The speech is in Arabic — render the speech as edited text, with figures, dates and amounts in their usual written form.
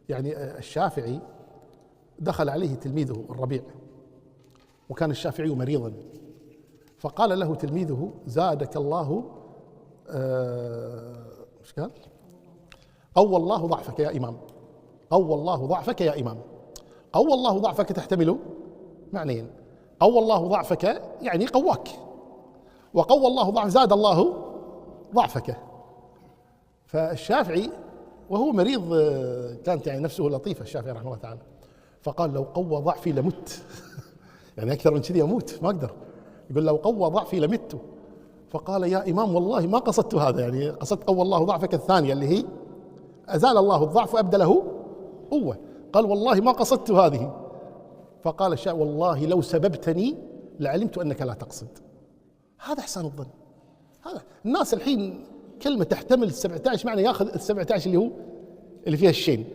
يعني الشافعي دخل عليه تلميذه الربيع، وكان الشافعي مريضا، فقال له تلميذه: زادك الله ايش قال؟ قوى الله ضعفك يا إمام، قوى الله ضعفك يا إمام. قوى الله ضعفك تحتمل معنيين: قوى الله ضعفك يعني قواك، وقوى الله ضعف زاد الله ضعفك. فالشافعي وهو مريض كانت يعني نفسه لطيفة الشافعي رحمه الله تعالى، فقال: لو قوى ضعفي لمت يعني أكثر من كذي أموت ما أقدر. يقول: لو قوى ضعفي لمت. فقال: يا إمام والله ما قصدت هذا، يعني قصدت قوى الله ضعفك الثانية اللي هي أزال الله الضعف وأبدله قوة. قال: والله ما قصدت هذه. فقال الشافعي: والله لو سببتني لعلمت أنك لا تقصد. هذا إحسان الظن. هذا الناس الحين كلمة تحتمل 17 معنى ياخذ 17 اللي هو اللي فيها الشين.